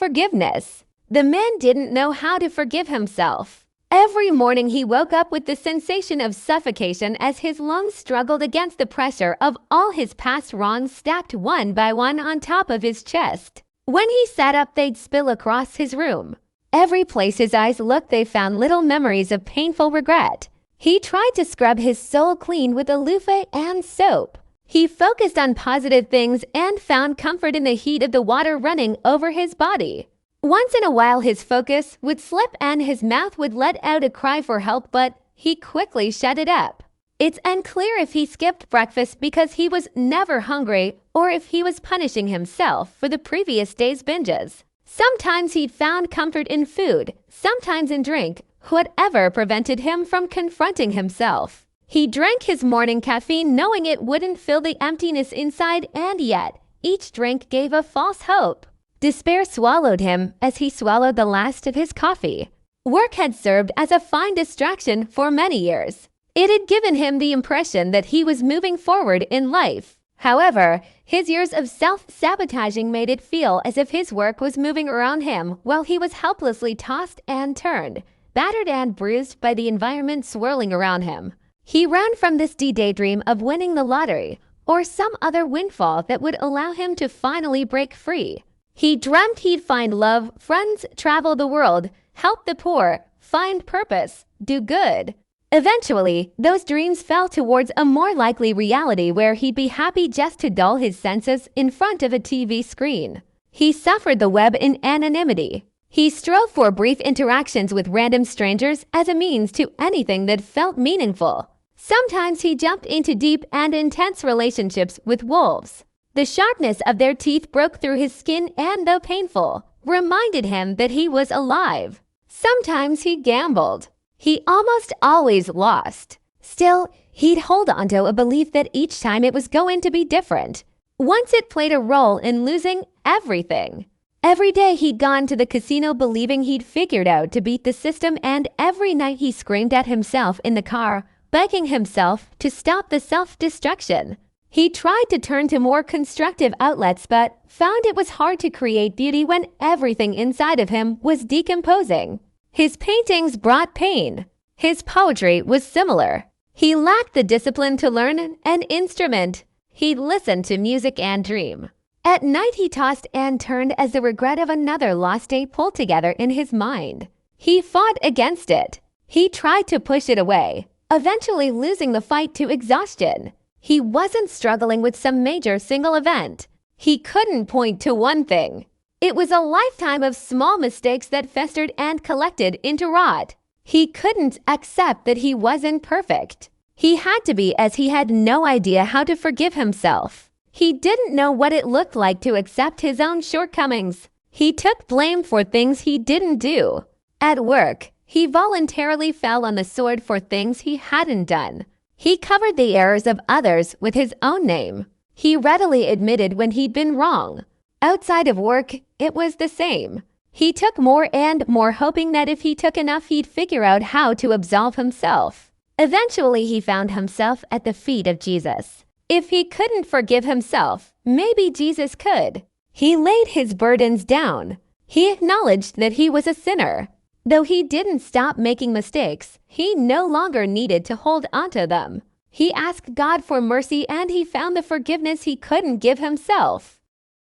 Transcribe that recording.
Forgiveness. The man didn't know how to forgive himself. Every morning he woke up with the sensation of suffocation as his lungs struggled against the pressure of all his past wrongs stacked one by one on top of his chest. When he sat up, they'd spill across his room. Every place his eyes looked, they found little memories of painful regret. He tried to scrub his soul clean with a loofah and soap. He focused on positive things and found comfort in the heat of the water running over his body. Once in a while his focus would slip and his mouth would let out a cry for help, but he quickly shut it up. It's unclear if he skipped breakfast because he was never hungry or if he was punishing himself for the previous day's binges. Sometimes he'd found comfort in food, sometimes in drink, whatever prevented him from confronting himself. He drank his morning caffeine knowing it wouldn't fill the emptiness inside, and yet each drink gave a false hope. Despair swallowed him as he swallowed the last of his coffee. Work had served as a fine distraction for many years. It had given him the impression that he was moving forward in life. However, his years of self-sabotaging made it feel as if his work was moving around him while he was helplessly tossed and turned, battered and bruised by the environment swirling around him. He ran from this daydream of winning the lottery or some other windfall that would allow him to finally break free. He dreamt he'd find love, friends, travel the world, help the poor, find purpose, do good. Eventually, those dreams fell towards a more likely reality where he'd be happy just to dull his senses in front of a TV screen. He suffered the web in anonymity. He strove for brief interactions with random strangers as a means to anything that felt meaningful. Sometimes he jumped into deep and intense relationships with wolves. The sharpness of their teeth broke through his skin and, though painful, reminded him that he was alive. Sometimes he gambled. He almost always lost. Still, he'd hold on to a belief that each time it was going to be different. Once it played a role in losing everything. Every day he'd gone to the casino believing he'd figured out to beat the system, and every night he screamed at himself in the car, begging himself to stop the self-destruction. He tried to turn to more constructive outlets but found it was hard to create beauty when everything inside of him was decomposing. His paintings brought pain. His poetry was similar. He lacked the discipline to learn an instrument. He'd listen to music and dream. At night he tossed and turned as the regret of another lost day pulled together in his mind. He fought against it. He tried to push it away, eventually losing the fight to exhaustion. He wasn't struggling with some major single event. He couldn't point to one thing. It was a lifetime of small mistakes that festered and collected into rot. He couldn't accept that he wasn't perfect. He had to be, as he had no idea how to forgive himself. He didn't know what it looked like to accept his own shortcomings. He took blame for things he didn't do. At work, he voluntarily fell on the sword for things he hadn't done. He covered the errors of others with his own name. He readily admitted when he'd been wrong. Outside of work, it was the same. He took more and more, hoping that if he took enough, he'd figure out how to absolve himself. Eventually, he found himself at the feet of Jesus. If he couldn't forgive himself, maybe Jesus could. He laid his burdens down. He acknowledged that he was a sinner. Though he didn't stop making mistakes, he no longer needed to hold onto them. He asked God for mercy and he found the forgiveness he couldn't give himself.